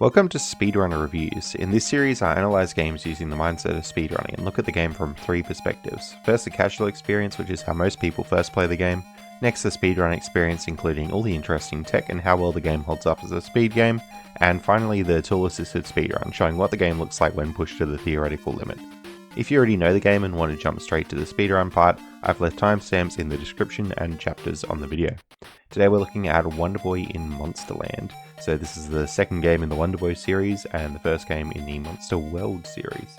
Welcome to Speedrunner Reviews. In this series I analyse games using the mindset of speedrunning and look at the game from three perspectives. First, the casual experience, which is how most people first play the game. Next, the speedrun experience, including all the interesting tech and how well the game holds up as a speed game. And finally, the tool-assisted speedrun, showing what the game looks like when pushed to the theoretical limit. If you already know the game and want to jump straight to the speedrun part, I've left timestamps in the description and chapters on the video. Today we're looking at Wonder Boy in Monsterland. So this is the second game in the Wonder Boy series and the first game in the Monster World series.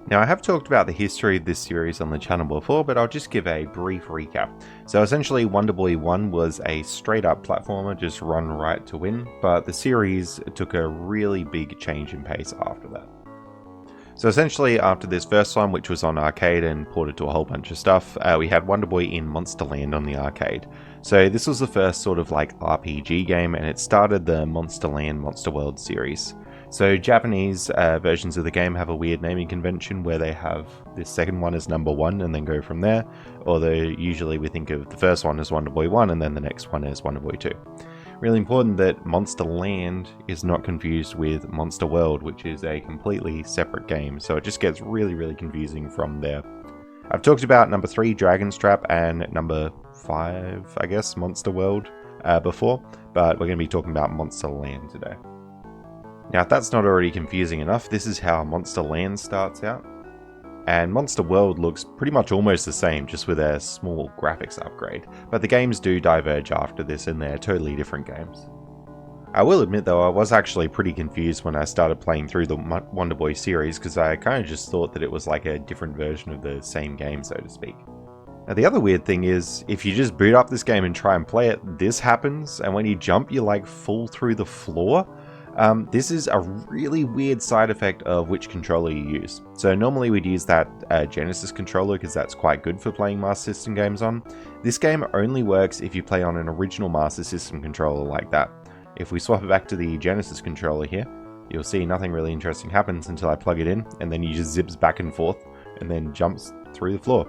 Now, I have talked about the history of this series on the channel before, but I'll just give a brief recap. So essentially, Wonder Boy 1 was a straight up platformer, just run right to win, but the series took a really big change in pace after that. So essentially, after this first one, which was on arcade and ported to a whole bunch of stuff, we had Wonder Boy in Monsterland on the arcade. So this was the first sort of like RPG game, and it started the Monsterland Monster World series. So Japanese versions of the game have a weird naming convention where they have this second one as number 1 and then go from there, although usually we think of the first one as Wonder Boy 1 and then the next one as Wonder Boy 2. Really important that Monsterland is not confused with Monster World, which is a completely separate game, so it just gets really confusing from there. I've talked about number 3, Dragon's Trap, and number 5, I guess, Monster World before, but we're going to be talking about Monsterland today. Now, if that's not already confusing enough, this is how Monsterland starts out. And Monster World looks pretty much almost the same, just with a small graphics upgrade. But the games do diverge after this, and they're totally different games. I will admit though, I was actually pretty confused when I started playing through the Wonder Boy series, because I kind of just thought that it was like a different version of the same game, so to speak. Now, the other weird thing is, if you just boot up this game and try and play it, this happens, and when you jump, you like fall through the floor. This is a really weird side effect of which controller you use. So normally we'd use that Genesis controller because that's quite good for playing Master System games on. This game only works if you play on an original Master System controller like that. If we swap it back to the Genesis controller here, you'll see nothing really interesting happens until I plug it in, and then you just zips back and forth and then jumps through the floor.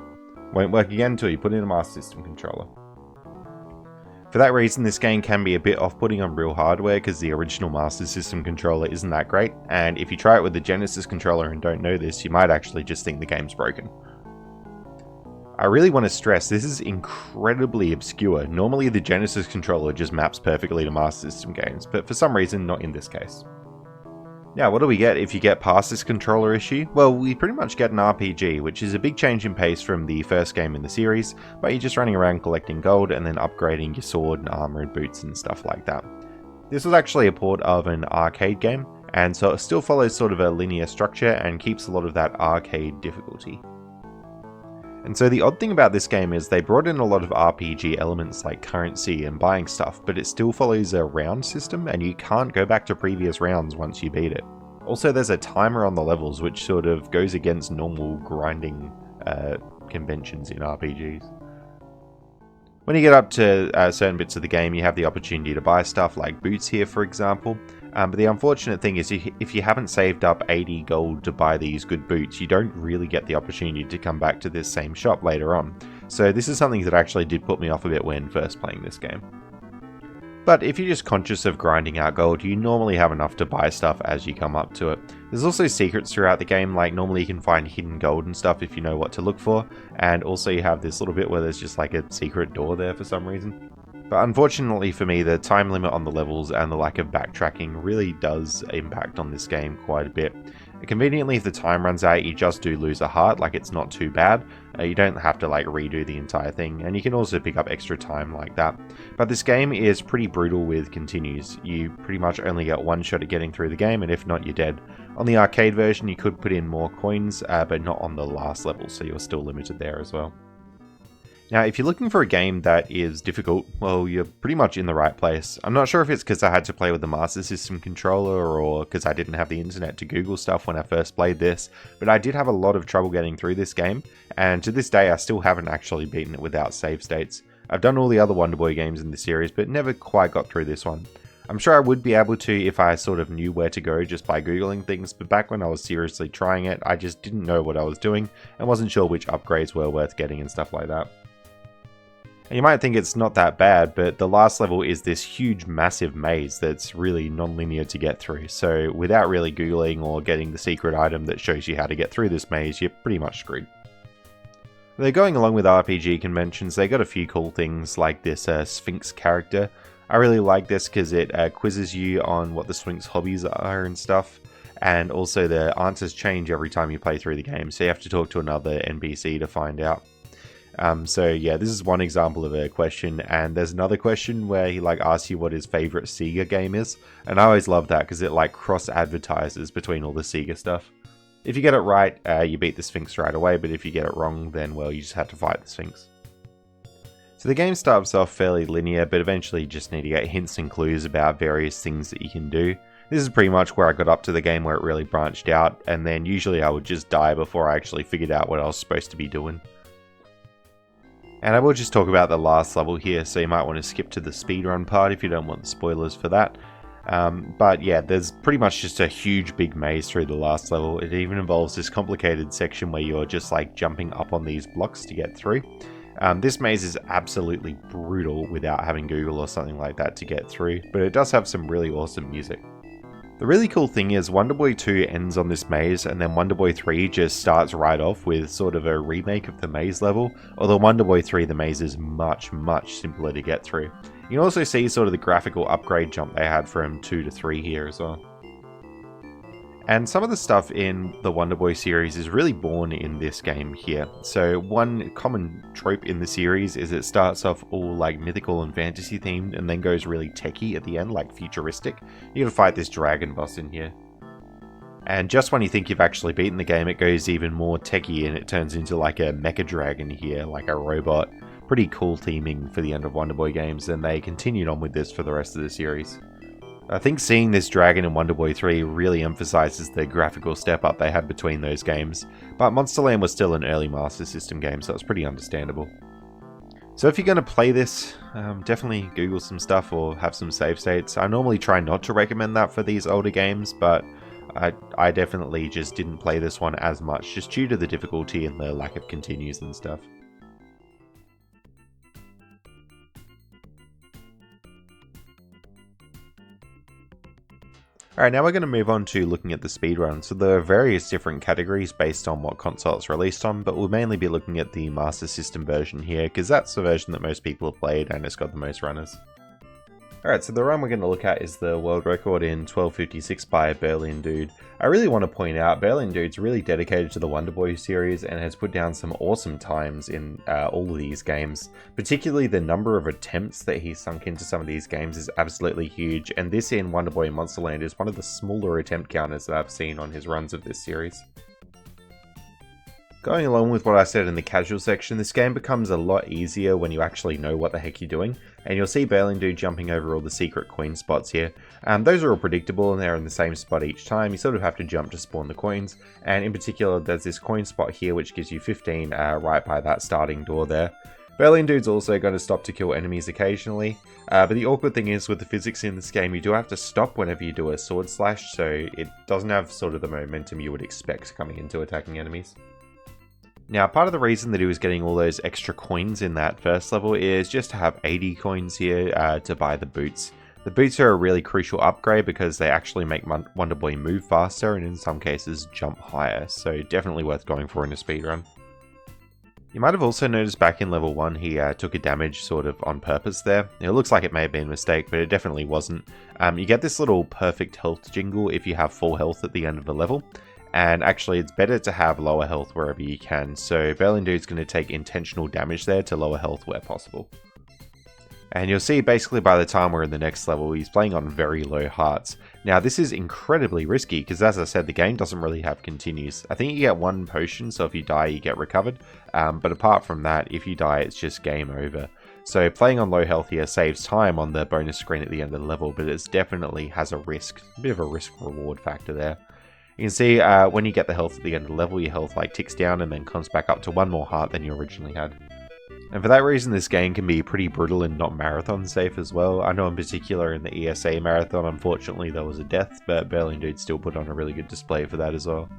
Won't work again until you put in a Master System controller. For that reason, this game can be a bit off-putting on real hardware because the original Master System controller isn't that great, and if you try it with the Genesis controller and don't know this, you might actually just think the game's broken. I really want to stress, this is incredibly obscure. Normally the Genesis controller just maps perfectly to Master System games, but for some reason not in this case. Now, what do we get if you get past this controller issue? Well, we pretty much get an RPG, which is a big change in pace from the first game in the series, but you're just running around collecting gold and then upgrading your sword and armor and boots and stuff like that. This was actually a port of an arcade game, and so it still follows sort of a linear structure and keeps a lot of that arcade difficulty. And so the odd thing about this game is they brought in a lot of RPG elements like currency and buying stuff, but it still follows a round system and you can't go back to previous rounds once you beat it. Also, there's a timer on the levels which sort of goes against normal grinding conventions in RPGs. When you get up to certain bits of the game, you have the opportunity to buy stuff like boots here, for example. But the unfortunate thing is, if you haven't saved up 80 gold to buy these good boots, you don't really get the opportunity to come back to this same shop later on. So this is something that actually did put me off a bit when first playing this game. But if you're just conscious of grinding out gold, you normally have enough to buy stuff as you come up to it. There's also secrets throughout the game, like normally you can find hidden gold and stuff if you know what to look for, and also you have this little bit where there's just like a secret door there for some reason. But unfortunately for me, the time limit on the levels and the lack of backtracking really does impact on this game quite a bit. Conveniently, if the time runs out, you just do lose a heart, like it's not too bad. You don't have to like redo the entire thing, and you can also pick up extra time like that. But this game is pretty brutal with continues. You pretty much only get one shot at getting through the game, and if not, you're dead. On the arcade version, you could put in more coins, but not on the last level, so you're still limited there as well. Now, if you're looking for a game that is difficult, well, you're pretty much in the right place. I'm not sure if it's because I had to play with the Master System controller or because I didn't have the internet to Google stuff when I first played this, but I did have a lot of trouble getting through this game, and to this day I still haven't actually beaten it without save states. I've done all the other Wonder Boy games in the series, but never quite got through this one. I'm sure I would be able to if I sort of knew where to go just by Googling things, but back when I was seriously trying it, I just didn't know what I was doing and wasn't sure which upgrades were worth getting and stuff like that. And you might think it's not that bad, but the last level is this huge massive maze that's really non-linear to get through. So without really googling or getting the secret item that shows you how to get through this maze, you're pretty much screwed. They're going along with RPG conventions. They got a few cool things like this Sphinx character. I really like this because it quizzes you on what the Sphinx hobbies are and stuff. And also the answers change every time you play through the game, so you have to talk to another NPC to find out. So yeah, this is one example of a question, and there's another question where he like asks you what his favorite Sega game is, and I always love that because it like cross-advertises between all the Sega stuff. If you get it right, you beat the Sphinx right away, but if you get it wrong, then well, you just have to fight the Sphinx. So the game starts off fairly linear, but eventually you just need to get hints and clues about various things that you can do. This is pretty much where I got up to the game where it really branched out, and then usually I would just die before I actually figured out what I was supposed to be doing. And I will just talk about the last level here, so you might want to skip to the speedrun part if you don't want the spoilers for that. But yeah, there's pretty much just a huge big maze through the last level. It even involves this complicated section where you're just like jumping up on these blocks to get through. This maze is absolutely brutal without having Google or something like that to get through, but it does have some really awesome music. The really cool thing is Wonder Boy 2 ends on this maze, and then Wonder Boy 3 just starts right off with sort of a remake of the maze level, although Wonder Boy 3 the maze is much simpler to get through. You can also see sort of the graphical upgrade jump they had from 2 to 3 here as well. And some of the stuff in the Wonder Boy series is really born in this game here. So one common trope in the series is it starts off all like mythical and fantasy themed and then goes really techie at the end, like futuristic. You gotta fight this dragon boss in here. And just when you think you've actually beaten the game, it goes even more techie and it turns into like a mecha dragon here, like a robot. Pretty cool theming for the end of Wonder Boy games, and they continued on with this for the rest of the series. I think seeing this dragon in Wonder Boy 3 really emphasizes the graphical step up they had between those games, but Monsterland was still an early Master System game, so it's pretty understandable. So if you're going to play this, definitely Google some stuff or have some save states. I normally try not to recommend that for these older games, but I definitely just didn't play this one as much, just due to the difficulty and the lack of continues and stuff. Alright, now we're going to move on to looking at the speedrun. So there are various different categories based on what console it's released on, but we'll mainly be looking at the Master System version here, because that's the version that most people have played and it's got the most runners. Alright, so the run we're going to look at is the world record in 12:56 by Berlin Dude. I really want to point out, Berlin Dude's really dedicated to the Wonder Boy series and has put down some awesome times in all of these games. Particularly the number of attempts that he's sunk into some of these games is absolutely huge, and this in Wonder Boy and Monsterland is one of the smaller attempt counters that I've seen on his runs of this series. Going along with what I said in the casual section, this game becomes a lot easier when you actually know what the heck you're doing, and you'll see Berlin Dude jumping over all the secret coin spots here. Those are all predictable and they're in the same spot each time. You sort of have to jump to spawn the coins, and in particular there's this coin spot here which gives you 15 right by that starting door there. Berlin Dude's also going to stop to kill enemies occasionally, but the awkward thing is with the physics in this game you do have to stop whenever you do a sword slash, so it doesn't have sort of the momentum you would expect coming into attacking enemies. Now, part of the reason that he was getting all those extra coins in that first level is just to have 80 coins here to buy the boots. The boots are a really crucial upgrade because they actually make Wonder Boy move faster and in some cases jump higher, so definitely worth going for in a speedrun. You might have also noticed back in level 1 he took a damage sort of on purpose there. It looks like it may have been a mistake, but it definitely wasn't. You get this little perfect health jingle if you have full health at the end of the level. And actually it's better to have lower health wherever you can, so Berlin Dude's going to take intentional damage there to lower health where possible. And you'll see basically by the time we're in the next level, he's playing on very low hearts. Now this is incredibly risky because as I said, the game doesn't really have continues. I think you get one potion, so if you die you get recovered, but apart from that, if you die it's just game over. So playing on low health here saves time on the bonus screen at the end of the level, but it definitely has a risk, a bit of a risk reward factor there. You can see when you get the health at the end of the level, your health like ticks down and then comes back up to one more heart than you originally had. And for that reason, this game can be pretty brutal and not marathon safe as well. I know in particular in the ESA marathon, unfortunately there was a death, but Berlin Dude still put on a really good display for that as well.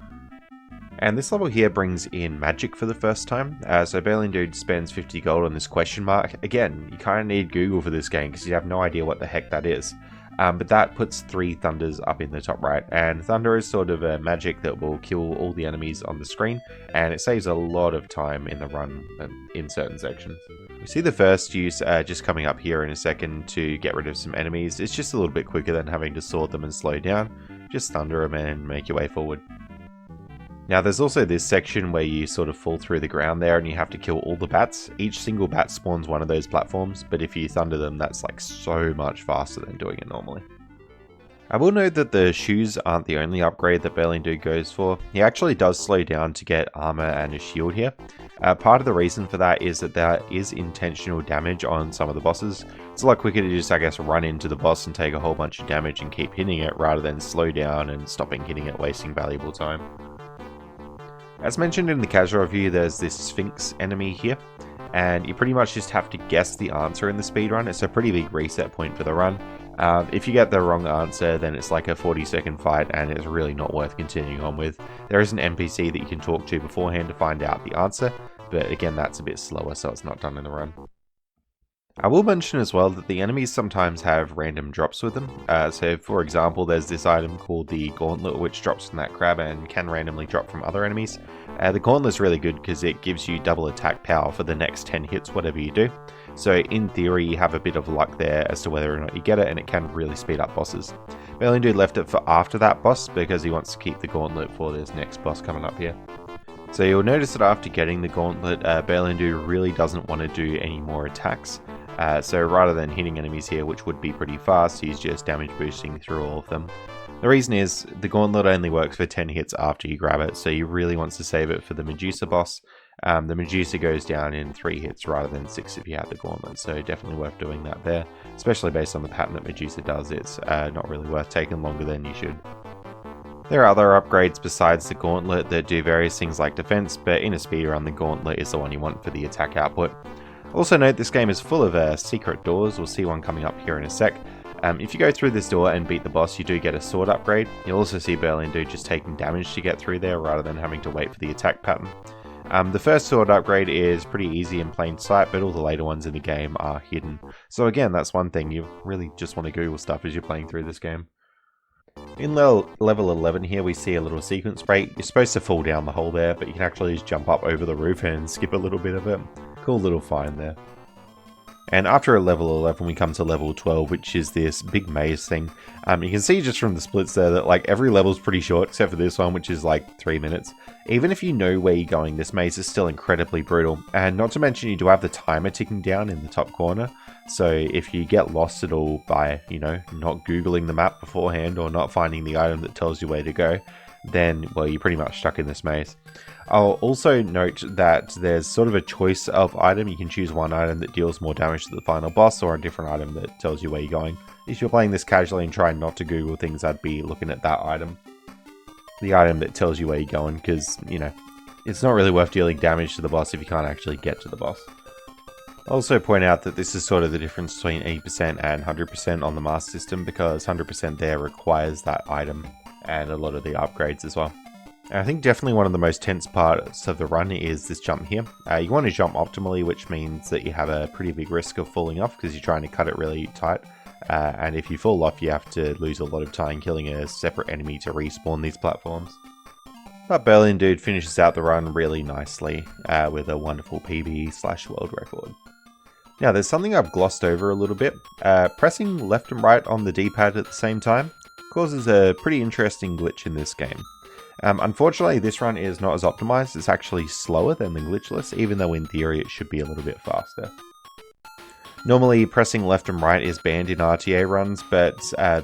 And this level here brings in magic for the first time. So Berlin Dude spends 50 gold on this question mark. Again, you kind of need Google for this game because you have no idea what the heck that is. But that puts 3 thunders up in the top right, and thunder is sort of a magic that will kill all the enemies on the screen, and it saves a lot of time in the run in certain sections. We see the first use just coming up here in a second to get rid of some enemies. It's just a little bit quicker than having to sort them and slow down. Just thunder them and make your way forward. Now there's also this section where you sort of fall through the ground there and you have to kill all the bats. Each single bat spawns one of those platforms, but if you thunder them, that's like so much faster than doing it normally. I will note that the shoes aren't the only upgrade that Berlin Dude goes for. He actually does slow down to get armor and a shield here. Part of the reason for that is that there is intentional damage on some of the bosses. It's a lot quicker to just, I guess, run into the boss and take a whole bunch of damage and keep hitting it rather than slow down and stopping hitting it, wasting valuable time. As mentioned in the casual review, there's this Sphinx enemy here, and you pretty much just have to guess the answer in the speedrun. It's a pretty big reset point for the run. If you get the wrong answer, then it's like a 40-second fight, and it's really not worth continuing on with. There is an NPC that you can talk to beforehand to find out the answer, but again, that's a bit slower, so it's not done in the run. I will mention as well that the enemies sometimes have random drops with them. So for example, there's this item called the Gauntlet, which drops from that crab and can randomly drop from other enemies. The Gauntlet's really good because it gives you double attack power for the next 10 hits, whatever you do. So in theory, you have a bit of luck there as to whether or not you get it, and it can really speed up bosses. Berlin Dude left it for after that boss because he wants to keep the Gauntlet for this next boss coming up here. So you'll notice that after getting the Gauntlet, Berlin Dude really doesn't want to do any more attacks. So rather than hitting enemies here, which would be pretty fast, he's just damage boosting through all of them. The reason is the Gauntlet only works for 10 hits after you grab it, so he really wants to save it for the Medusa boss. The Medusa goes down in 3 hits rather than 6 if you have the Gauntlet, so definitely worth doing that there. Especially based on the pattern that Medusa does, it's not really worth taking longer than you should. There are other upgrades besides the Gauntlet that do various things like defense, but in a speedrun the Gauntlet is the one you want for the attack output. Also note this game is full of secret doors. We'll see one coming up here in a sec. If you go through this door and beat the boss, you do get a sword upgrade. You'll also see Berlin Dude just taking damage to get through there rather than having to wait for the attack pattern. The first sword upgrade is pretty easy in plain sight, but all the later ones in the game are hidden. So again, that's one thing, you really just want to Google stuff as you're playing through this game. In level 11 here we see a little sequence break. You're supposed to fall down the hole there, but you can actually just jump up over the roof and skip a little bit of it. Cool little find there. And after level 11 we come to level 12, which is this big maze thing. You can see just from the splits there that like every level's pretty short except for this one, which is like 3 minutes. Even if you know where you're going, this maze is still incredibly brutal. And not to mention you do have the timer ticking down in the top corner. So if you get lost at all by, you know, not Googling the map beforehand or not finding the item that tells you where to go, then, well, you're pretty much stuck in this maze. I'll also note that there's sort of a choice of item. You can choose one item that deals more damage to the final boss or a different item that tells you where you're going. If you're playing this casually and trying not to Google things, I'd be looking at that item. The item that tells you where you're going, because, you know, it's not really worth dealing damage to the boss if you can't actually get to the boss. I'll also point out that this is sort of the difference between 80% and 100% on the master system, because 100% there requires that item and a lot of the upgrades as well. And I think definitely one of the most tense parts of the run is this jump here. You want to jump optimally, which means that you have a pretty big risk of falling off because you're trying to cut it really tight. And if you fall off, you have to lose a lot of time killing a separate enemy to respawn these platforms. But Berlin Dude finishes out the run really nicely with a wonderful PB/world record. Now there's something I've glossed over a little bit. Pressing left and right on the D-pad at the same time causes a pretty interesting glitch in this game. Unfortunately, this run is not as optimized. It's actually slower than the glitchless, even though in theory it should be a little bit faster. Normally, pressing left and right is banned in RTA runs, but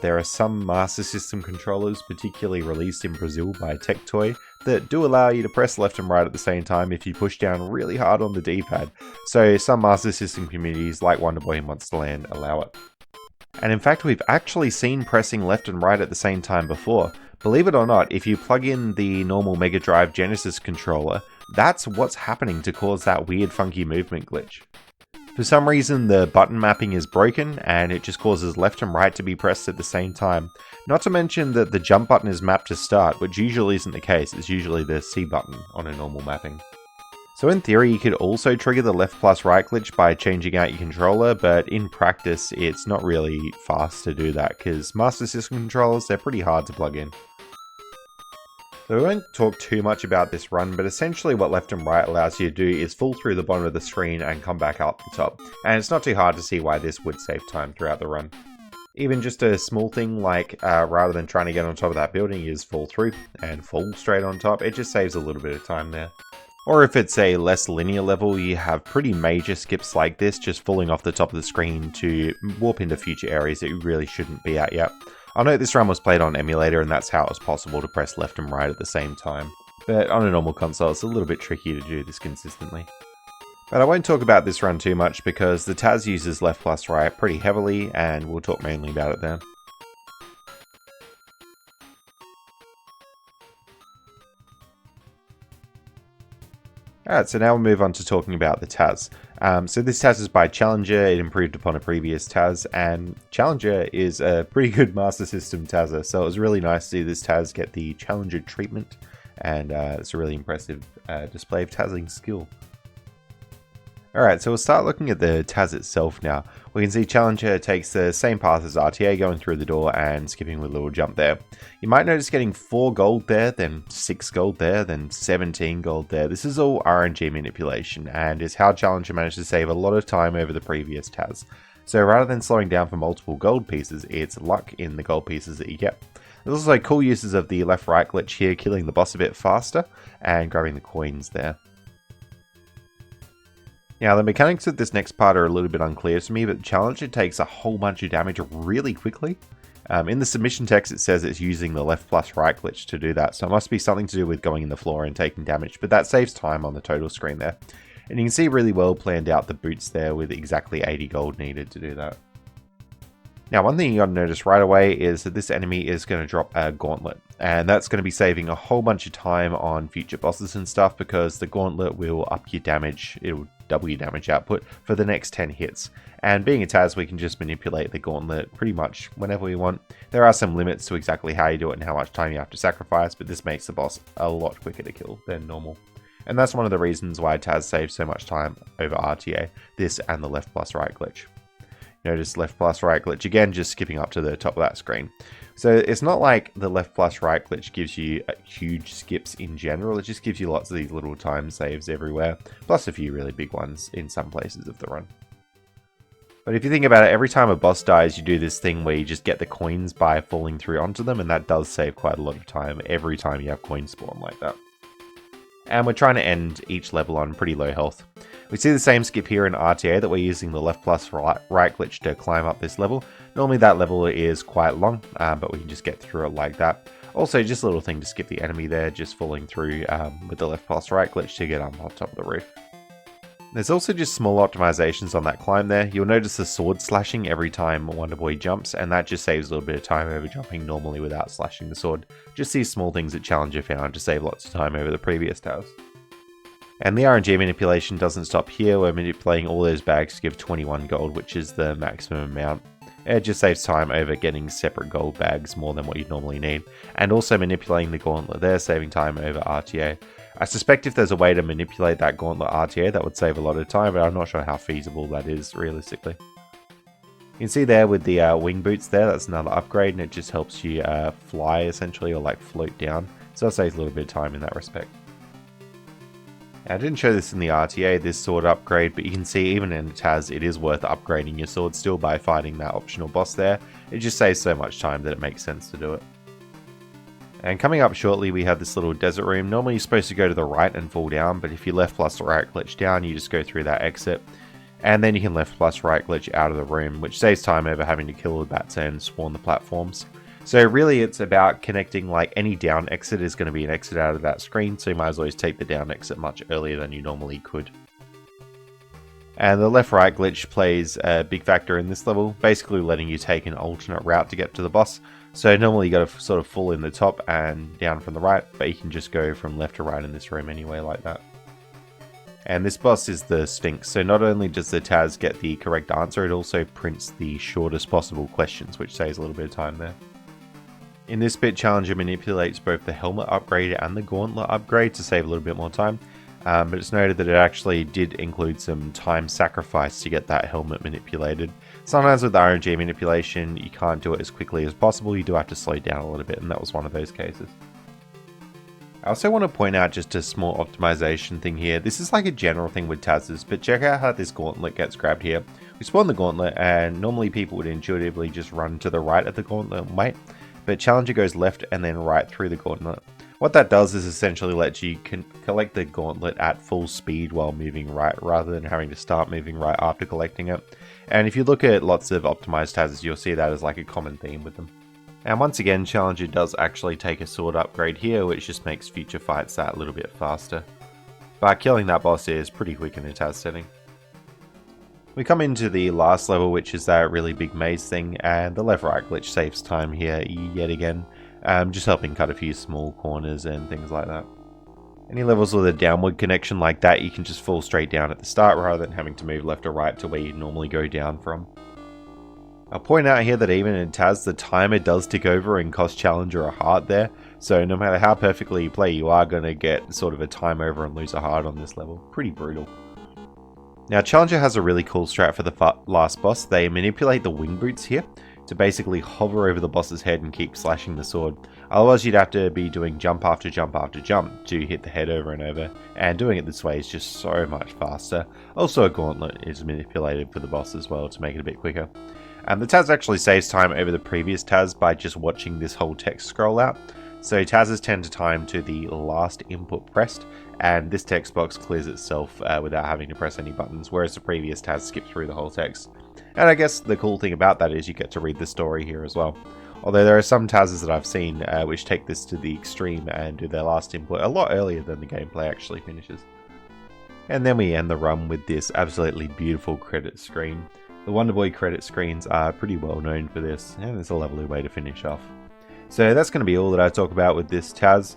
there are some Master System controllers, particularly released in Brazil by Tectoy, that do allow you to press left and right at the same time if you push down really hard on the D-pad. So some Master System communities, like Wonderboy and Monsterland, allow it. And in fact, we've actually seen pressing left and right at the same time before. Believe it or not, if you plug in the normal Mega Drive Genesis controller, that's what's happening to cause that weird funky movement glitch. For some reason the button mapping is broken and it just causes left and right to be pressed at the same time. Not to mention that the jump button is mapped to start, which usually isn't the case, it's usually the C button on a normal mapping. So in theory you could also trigger the left plus right glitch by changing out your controller, but in practice it's not really fast to do that because Master System controllers, they're pretty hard to plug in. So we won't talk too much about this run, but essentially what left and right allows you to do is fall through the bottom of the screen and come back up the top. And it's not too hard to see why this would save time throughout the run. Even just a small thing like rather than trying to get on top of that building, you just fall through and fall straight on top. It just saves a little bit of time there. Or if it's a less linear level, you have pretty major skips like this, just falling off the top of the screen to warp into future areas that you really shouldn't be at yet. I'll note this run was played on emulator and that's how it was possible to press left and right at the same time. But on a normal console it's a little bit tricky to do this consistently. But I won't talk about this run too much because the Taz uses left plus right pretty heavily and we'll talk mainly about it then. Alright, so now we'll move on to talking about the Taz. So this Taz is by Challenger, it improved upon a previous Taz, and Challenger is a pretty good Master System Tazzer, so it was really nice to see this Taz get the Challenger treatment, and it's a really impressive display of Tazzing skill. Alright, so we'll start looking at the Taz itself now. We can see Challenger takes the same path as RTA, going through the door and skipping with a little jump there. You might notice getting 4 gold there, then 6 gold there, then 17 gold there. This is all RNG manipulation and is how Challenger managed to save a lot of time over the previous Taz. So rather than slowing down for multiple gold pieces, it's luck in the gold pieces that you get. There's also cool uses of the left-right glitch here, killing the boss a bit faster and grabbing the coins there. Now, the mechanics of this next part are a little bit unclear to me, but Challenger takes a whole bunch of damage really quickly. In the submission text, it says it's using the left plus right glitch to do that, so it must be something to do with going in the floor and taking damage, but that saves time on the total screen there. And you can see really well planned out the boots there with exactly 80 gold needed to do that. Now, one thing you gotta notice right away is that this enemy is going to drop a gauntlet, and that's going to be saving a whole bunch of time on future bosses and stuff because the gauntlet will up your damage, it'll double your damage output for the next 10 hits. And being a Taz, we can just manipulate the gauntlet pretty much whenever we want. There are some limits to exactly how you do it and how much time you have to sacrifice, but this makes the boss a lot quicker to kill than normal. And that's one of the reasons why Taz saves so much time over RTA, this and the left plus right glitch. Notice left plus right glitch again, just skipping up to the top of that screen. So it's not like the left plus right glitch gives you huge skips in general, it just gives you lots of these little time saves everywhere, plus a few really big ones in some places of the run. But if you think about it, every time a boss dies you do this thing where you just get the coins by falling through onto them, and that does save quite a lot of time every time you have coins spawn like that. And we're trying to end each level on pretty low health. We see the same skip here in RTA that we're using the left plus right glitch to climb up this level. Normally that level is quite long, but we can just get through it like that. Also, just a little thing to skip the enemy there, just falling through with the left plus right glitch to get up on top of the roof. There's also just small optimizations on that climb there. You'll notice the sword slashing every time Wonder Boy jumps, and that just saves a little bit of time over jumping normally without slashing the sword. Just these small things that Challenger found to save lots of time over the previous towers. And the RNG manipulation doesn't stop here. We're manipulating all those bags to give 21 gold, which is the maximum amount. It just saves time over getting separate gold bags more than what you'd normally need. And also manipulating the gauntlet there, saving time over RTA. I suspect if there's a way to manipulate that gauntlet RTA, that would save a lot of time, but I'm not sure how feasible that is realistically. You can see there with the wing boots there, that's another upgrade, and it just helps you fly essentially, or like float down. So that saves a little bit of time in that respect. I didn't show this in the RTA, this sword upgrade, but you can see even in Taz, it is worth upgrading your sword still by fighting that optional boss there. It just saves so much time that it makes sense to do it. And coming up shortly, we have this little desert room. Normally you're supposed to go to the right and fall down, but if you left plus right glitch down, you just go through that exit. And then you can left plus right glitch out of the room, which saves time over having to kill the bats and spawn the platforms. So really it's about connecting, like any down exit is going to be an exit out of that screen, so you might as well take the down exit much earlier than you normally could. And the left right glitch plays a big factor in this level, basically letting you take an alternate route to get to the boss. So normally you got to sort of fall in the top and down from the right, but you can just go from left to right in this room anyway like that. And this boss is the Sphinx, so not only does the Taz get the correct answer, it also prints the shortest possible questions, which saves a little bit of time there. In this bit, Challenger manipulates both the helmet upgrade and the gauntlet upgrade to save a little bit more time, but it's noted that it actually did include some time sacrifice to get that helmet manipulated. Sometimes with RNG manipulation, you can't do it as quickly as possible, you do have to slow down a little bit, and that was one of those cases. I also want to point out just a small optimization thing here. This is like a general thing with Taz's, but check out how this gauntlet gets grabbed here. We spawn the gauntlet, and normally people would intuitively just run to the right of the gauntlet and wait, but Challenger goes left and then right through the gauntlet. What that does is essentially lets you collect the gauntlet at full speed while moving right, rather than having to start moving right after collecting it. And if you look at lots of optimized Taz's, you'll see that as like a common theme with them. And once again, Challenger does actually take a sword upgrade here, which just makes future fights that little bit faster. But killing that boss is pretty quick in a Taz setting. We come into the last level, which is that really big maze thing, and the left right glitch saves time here yet again, just helping cut a few small corners and things like that. Any levels with a downward connection like that, you can just fall straight down at the start rather than having to move left or right to where you normally go down from. I'll point out here that even in Taz, the timer does tick over and cost Challenger a heart there, so no matter how perfectly you play, you are going to get sort of a time over and lose a heart on this level. Pretty brutal. Now, Challenger has a really cool strat for the last boss. They manipulate the wing boots here to basically hover over the boss's head and keep slashing the sword. Otherwise, you'd have to be doing jump after jump after jump to hit the head over and over, and doing it this way is just so much faster. Also, a gauntlet is manipulated for the boss as well to make it a bit quicker. The Taz actually saves time over the previous Taz by just watching this whole text scroll out. So Taz's tend to time to the last input pressed, and this text box clears itself without having to press any buttons, whereas the previous Taz skipped through the whole text. And I guess the cool thing about that is you get to read the story here as well. Although there are some Taz's that I've seen which take this to the extreme and do their last input a lot earlier than the gameplay actually finishes. And then we end the run with this absolutely beautiful credit screen. The Wonder Boy credit screens are pretty well known for this, and it's a lovely way to finish off. So that's going to be all that I talk about with this Taz.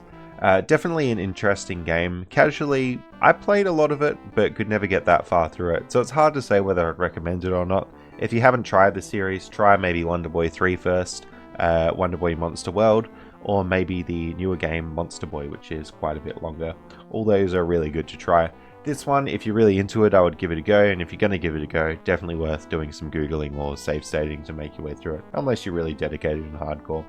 Definitely an interesting game. Casually, I played a lot of it, but could never get that far through it, so it's hard to say whether I'd recommend it or not. If you haven't tried the series, try maybe Wonder Boy 3 first, Wonder Boy Monster World, or maybe the newer game Monster Boy, which is quite a bit longer. All those are really good to try. This one, if you're really into it, I would give it a go, and if you're going to give it a go, definitely worth doing some Googling or save stating to make your way through it, unless you're really dedicated and hardcore.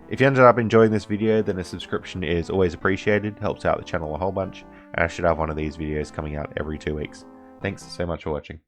If you ended up enjoying this video, then a subscription is always appreciated, helps out the channel a whole bunch, and I should have one of these videos coming out every 2 weeks. Thanks so much for watching.